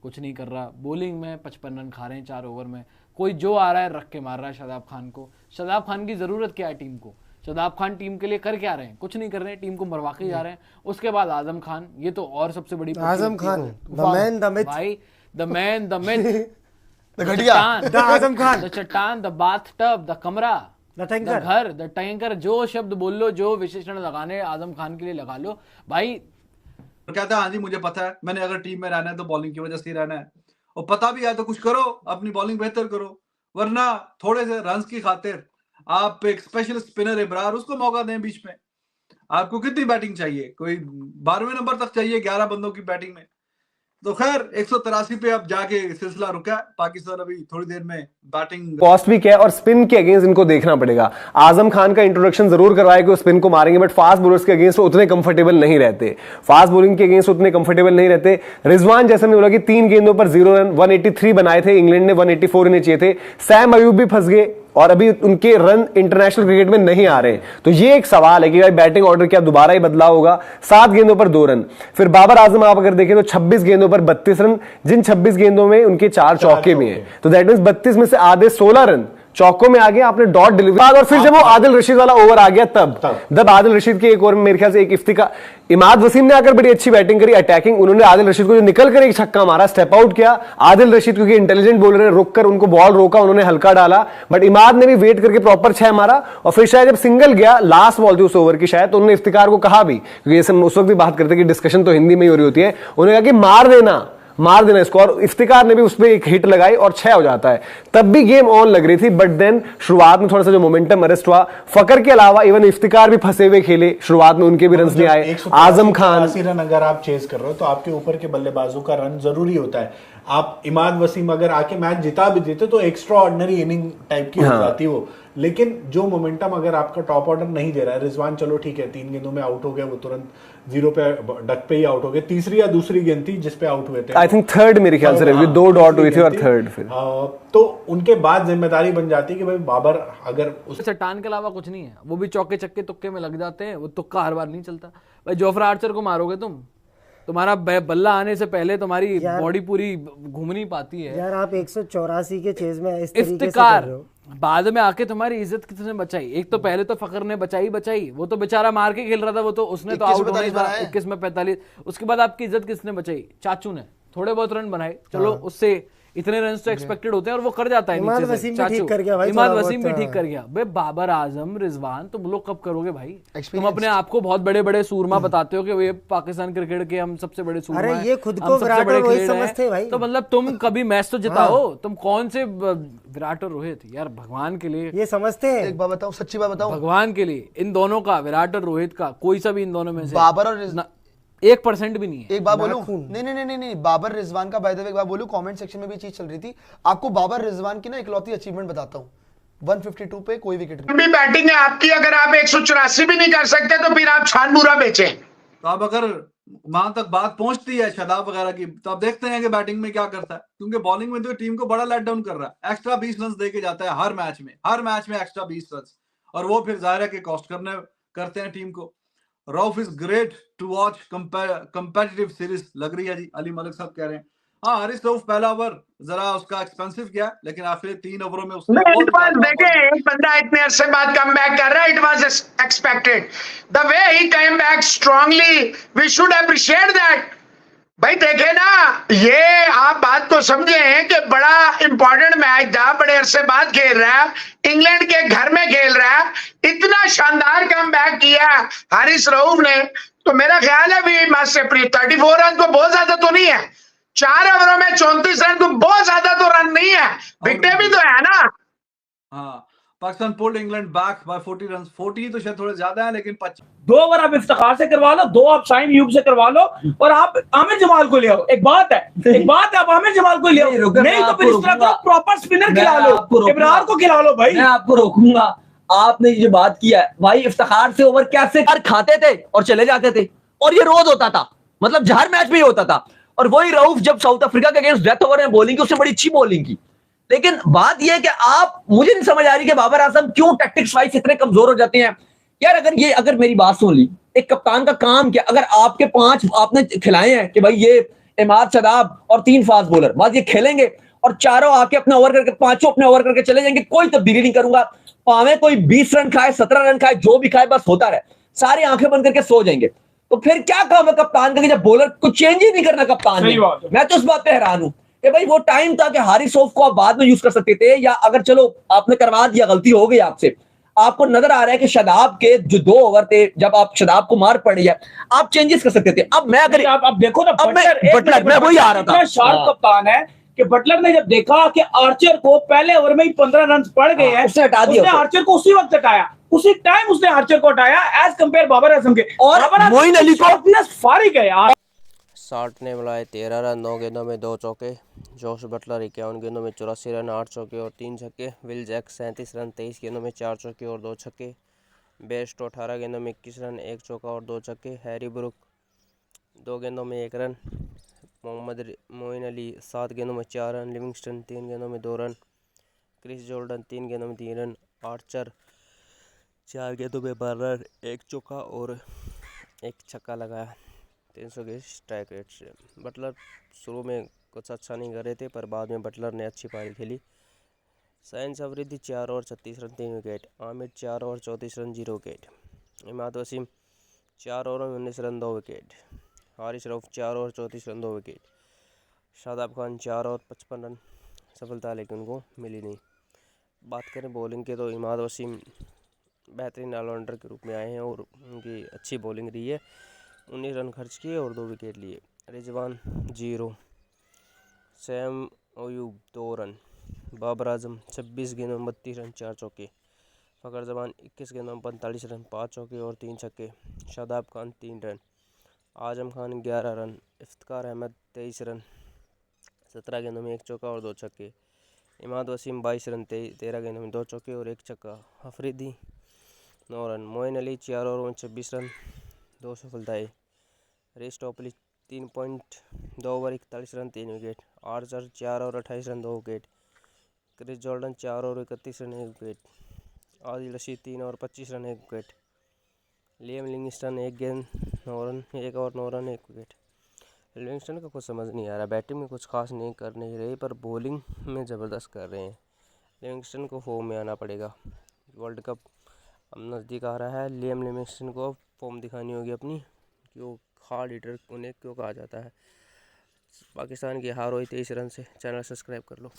कुछ नहीं कर रहा। बॉलिंग में 55 रन खा रहे हैं 4 ओवर में, कोई जो आ रहा है रख के मार रहा है शादाब खान को। शादाब खान की जरूरत क्या है टीम को? शादाब खान टीम के लिए कर क्या रहे हैं? कुछ नहीं कर रहे हैं, टीम को मरवा के जा रहे हैं। उसके बाद आजम खान, ये तो और सबसे बड़ी Azam Khan the man the myth भाई, the man the myth the घटिया द आजम खान द चट्टान, द बाथटब, द कमरा, द टैंकर, घर, द टैंकर। जो शब्द बोल लो, जो विशेषण लगाने आजम खान के लिए लगा लो भाई। कहता है हाँ जी मुझे पता है, मैंने अगर टीम में रहना है तो बॉलिंग की वजह से ही रहना है, और पता भी है तो कुछ करो, अपनी बॉलिंग बेहतर करो, वरना थोड़े से रन की खातिर आप एक स्पेशल स्पिनर इब्रार उसको मौका दें बीच में। आपको कितनी बैटिंग चाहिए? कोई 12वें नंबर तक चाहिए 11 बंदों की बैटिंग में? तो खैर 183 पे अब जाके सिलसिला रुका है। पाकिस्तान अभी थोड़ी देर में बैटिंग कॉस्ट भी क्या है और स्पिन के अगेंस्ट इनको देखना पड़ेगा। आजम खान का इंट्रोडक्शन जरूर करवाया कि वो स्पिन को मारेंगे, बट फास्ट बॉलर्स के अगेंस्ट उतने कंफर्टेबल नहीं रहते, फास्ट बॉलिंग के अगेंस्ट उतने कंफर्टेबल नहीं रहते। रिजवान जैसे मैंने बोला कि 3 गेंदों पर 0 रन, 183 बनाए थे, इंग्लैंड ने 184 इन्हें चाहिए थे। सैम अयूब भी फंस गए और अभी उनके रन इंटरनेशनल क्रिकेट में नहीं आ रहे। तो ये एक सवाल है कि भाई बैटिंग ऑर्डर क्या दोबारा ही बदलाव होगा? 7 गेंदों पर 2 रन। फिर बाबर आजम आप अगर देखें तो 26 गेंदों पर 32 रन, जिन 26 गेंदों में उनके 4 चौके भी हैं, तो दैट मींस 32 में से आधे 16 रन चौकों में आ गया। आपने डॉट डिलीवरी और फिर जब वो आदिल रशीद वाला ओवर आ गया तब आदिल रशीद के एक ओवर में मेरे ख्याल से एक इफ्तिकार, इमाद वसीम ने आकर बड़ी अच्छी बैटिंग करी अटैकिंग, उन्होंने आदिल रशीद को जो निकल कर एक छक्का मारा, स्टेप आउट किया। आदिल रशीद क्योंकि इंटेलिजेंट बॉलर है, रुक कर उनको बॉल रोका, उन्होंने हल्का डाला, बट इमाद ने भी वेट करके प्रॉपर 6 मारा। और फिर शायद जब सिंगल गया, लास्ट बॉल थी उस ओवर की शायद, तो उन्होंने इफ्तिकार को कहा भी, क्योंकि उस वक्त भी बात करते कि डिस्कशन तो हिंदी में ही हो रही होती है, उन्होंने कहा कि मार देना इसको, और इफ्तिकार ने भी उस पर एक हिट लगाई और 6 हो जाता है। तब भी गेम ऑन लग रही थी, बट देन शुरुआत में थोड़ा सा जो मोमेंटम अरेस्ट हुआ, फकर के अलावा इवन इफ्तिकार भी फंसे हुए खेले, शुरुआत में उनके भी रन नहीं आए। आजम खान रन अगर आप चेज कर रहे हो तो आपके ऊपर के बल्लेबाजों का रन जरूरी होता है। आप इमाद वसीम अगर आके मैच जिता भी देते तो एक्स्ट्रा ऑर्डिनरी इनिंग टाइप की हो जाती वो, लेकिन जो मोमेंटम अगर आपका टॉप ऑर्डर नहीं दे रहा है, रिजवान चलो ठीक है 3 गेंदों में आउट हो गया, वो तुरंत 0 पे डक पे ही आउट हो गए, तीसरी या दूसरी गेंद थी जिसपे आउट हुए थे, आई थिंक थर्ड मेरे ख्याल से रही, 2 डॉट हुई थी और थर्ड फिर तो उनके बाद जिम्मेदारी बन जाती है कि भाई बाबर अगर उस चट्टान के अलावा कुछ नहीं है, वो भी चौके चक्के तुक्के में लग जाते हैं, वो तुक्का हर बार नहीं चलता भाई। जोफ्रा आर्चर को मारोगे तुम्हारा बल्ला आने से पहले तुम्हारी बॉडी पूरी घूम नहीं पाती है यार। आप 184 के चेज में इस तरीके से कर रहे हो, बाद में आके तुम्हारी इज्जत किसने बचाई? एक तो पहले तो फकर ने बचाई, वो तो बेचारा मार के खेल रहा था, वो तो उसने तो आउट होना ही था 21 में 45। उसके बाद आपकी इज्जत किसने बचाई? चाचू ने थोड़े बहुत रन बनाए, चलो उससे इतने रन तो एक्सपेक्टेड होते हैं और वो कर जाता है। इमाद वसीम भी ठीक कर गया भाई, इमाद वसीम भी ठीक कर गया भाई। बाबर आजम, रिजवान, तुम लोग कब करोगे भाई? तुम अपने आप को बहुत बड़े बड़े सूरमा बताते हो कि ये पाकिस्तान क्रिकेट के हम सबसे बड़े सूरमा हैं, ये खुद को विराट और रोहित समझते हैं भाई। तो मतलब तुम कभी मैच तो जिताओ, तुम कौन से विराट और रोहित? यार भगवान के लिए ये समझते हैं। एक बात बताओ, सच्ची बात बताओ, भगवान के लिए इन दोनों का, विराट और रोहित का, कोई सा भी इन दोनों में से बाबर और 1% भी नहीं है। एक बात बोलूं, नहीं, बाबर रिजवान का बाय द वे एक बात बोलूं, कमेंट सेक्शन में भी चीज चल रही थी, आपको बाबर रिजवान की ना इकलौती अचीवमेंट बताता हूं, 152 पे कोई विकेट नहीं। बैटिंग है आपकी, अगर आप 184 भी नहीं कर सकते तो फिर आप छानबूरा बेचें। तो अब अगर वहां तक बात पहुंचती है शादाब वगैरह की, तो अब देखते हैं कि बैटिंग में क्या करता है, क्योंकि बॉलिंग में तो टीम को बड़ा लेट डाउन कर रहा है। एक्स्ट्रा 20 रन दे के जाता है हर मैच में एक्स्ट्रा 20 रन, और वो फिर जाहिर है कि कॉस्ट करते हैं टीम को। Rauf is great to watch, competitive series लग रही है जी, अली मलिक साहब कह रहे हैं। हाँ, हारिस रऊफ पहला ओवर जरा उसका एक्सपेंसिव किया, लेकिन आखिर 3 ओवरों में उसने देखे एक बंदा इतने अरसे बाद कम बैक कर रहा है, it was expected the way he came back strongly, we should appreciate that. भाई देखे ना, ये आप बात को समझे हैं कि बड़ा इंपॉर्टेंट मैच था, बड़े अरसे बाद खेल रहा है, इंग्लैंड के घर में खेल रहा है, इतना शानदार कम बैक किया हारिस रऊफ ने, तो मेरा ख्याल है भी मस्ट से 34 रन तो बहुत ज्यादा तो नहीं है, 4 ओवरों में 34 रन तो बहुत ज्यादा तो रन नहीं है, विकेट भी तो है ना। हाँ, Pakistan pulled England back by 40 run, 40 तो शायद थोड़े ज्यादा है, लेकिन 2 ओवर आप इफ्तिखार से करवा लो, 2 आप शाहीन अयूब से करवा लो, और आप आमिर जमाल को ले आओ। एक बात है आप आमिर जमाल को ले आओ, नहीं तो फिर इस तरह का प्रॉपर स्पिनर खिला लो, इब्रार को खिला लो भाई। मैं आपको रोकूंगा, आपने ये बात किया है भाई, इफ्तिखार से ओवर कैसे खाते थे और चले जाते थे, और ये रोज होता था, मतलब हर मैच में ही होता था। और वही रऊफ जब साउथ अफ्रीका के अगेंस्ट डेथ ओवर में बॉलिंग की, उसने बड़ी अच्छी बॉलिंग की, लेकिन बात यह है कि आप, मुझे नहीं समझ आ रही कि बाबर आजम क्यों टैक्टिक्स वाइज इतने कमजोर हो जाते हैं यार। अगर मेरी बात सुन ली, एक कप्तान का काम क्या, अगर आपके 5 आपने खिलाए हैं कि भाई ये इमाद, शदाब और 3 फास्ट बॉलर, बस ये खेलेंगे और चारों आके अपना ओवर करके, पांचों अपने ओवर करके चले जाएंगे, कोई तब्दीली नहीं करूंगा। पावे कोई 20 रन खाए, 17 रन खाए, जो भी खाए बस होता रहे, सारी आंखें बंद करके सो जाएंगे। तो फिर क्या काम है कप्तान का कि जब बॉलर को चेंज ही नहीं करना कप्तान ने। मैं तो इस बात पे हैरान हूं कि भाई वो टाइम था कि हारिस रऊफ को आप बाद में यूज कर सकते थे, या अगर चलो आपने करवा दिया, गलती हो गई आपसे, आपको नजर आ रहा है कि शदाब के जो 2 ओवर थे, जब आप शदाब को मार पड़ी है, आप चेंजेस कर सकते थे। अब मैं अगर आप देखो ना, बटलर मैं वही आ रहा था, शार्प कप्तान है कि बटलर ने जब देखा कि आर्चर को पहले ओवर में ही 15 रन पड़ गए हैं, उसने हटा दिया, उसने आर्चर को उसी वक्त हटाया, उसी टाइम उसने आर्चर को हटाया एज कंपेयर बाबर आजम के। और मोइन अली को फारिग है यार। 60 ने बनाए 13 रन, 9 गेंदों में 2 चौके। जोश बटलर 51 गेंदों में 84 रन, 8 चौके और 3 छक्के। विल जैक 37 रन, 23 गेंदों में 4 चौके और 2 छक्के। बेस्टो 18 गेंदों में 21 रन, 1 चौका और 2 छक्के। हैरी ब्रुक 2 गेंदों में 1 रन। मोहम्मद मोइन अली 7 गेंदों में 4 रन। लिविंगस्टन 3 गेंदों में 2 रन। क्रिस जॉर्डन 3 गेंदों में 3 रन। आर्चर 4 गेंदों में 12 रन, 1 चौका और 1 छक्का लगाया। 300 के स्ट्राइक रेट से। बटलर शुरू में कुछ अच्छा नहीं कर रहे थे, पर बाद में बटलर ने अच्छी पारी खेली। साइंस Afridi 4 over 36 run, 3 wicket. Aamir 4 over 34 run, 0 wicket. Imad Wasim 4 over में 19 run, 2 wicket. Haris Rauf 4 over 34 run, 2 wicket. Shadab Khan 4 over 55 run. सफलता लेकिन उनको मिली नहीं। बात करें बॉलिंग के तो इमाद वसीम बेहतरीन ऑलराउंडर के रूप में आए हैं और उनकी अच्छी बॉलिंग रही है। 19 रन खर्च किए और 2 विकेट लिए। रिजवान 0। Sam Ayub 2 run. बाबर आजम 26 गेंदों में 32 रन, 4 चौके। फ़खर जमान 21 गेंदों में 45 रन, 5 चौके और 3 छक्के। Shadab Khan 3 run. Azam Khan 11 run. Iftikhar Ahmad 23 run, 17 गेंदों में 1 चौका और 2 छक्के। इमाद वसीम 22 रन, 13 गेंदों में 2 चौके और 1 छक्का। अफरीदी 9 रन। मोइन अली 4 ओवर में 26 रन, 2 सफलताएँ। Reece Topley 3.2 over 41 run, 3 wicket. Archer 4 over 28 run, 2 wicket. Chris Jordan 4 over 31 run, 1 wicket. Adil Rashid 3 over 25 run, 1 wicket. Liam Livingstone 1 गेंद 9 run, 1 over 9 run, 1 wicket. Livingstone का कुछ समझ नहीं आ रहा, बैटिंग में कुछ खास नहीं कर नहीं रहे, पर बॉलिंग में ज़बरदस्त कर रहे हैं। लिविंगस्टन को फॉर्म में आना पड़ेगा। वर्ल्ड कप अब नज़दीक आ रहा है, लियम लिविंगस्टन को फॉर्म दिखानी होगी अपनी, कि वो हार्ड हिटर उन्हें क्यों कहा जाता है। पाकिस्तान की हार हुई 23 रन से। चैनल सब्सक्राइब कर लो।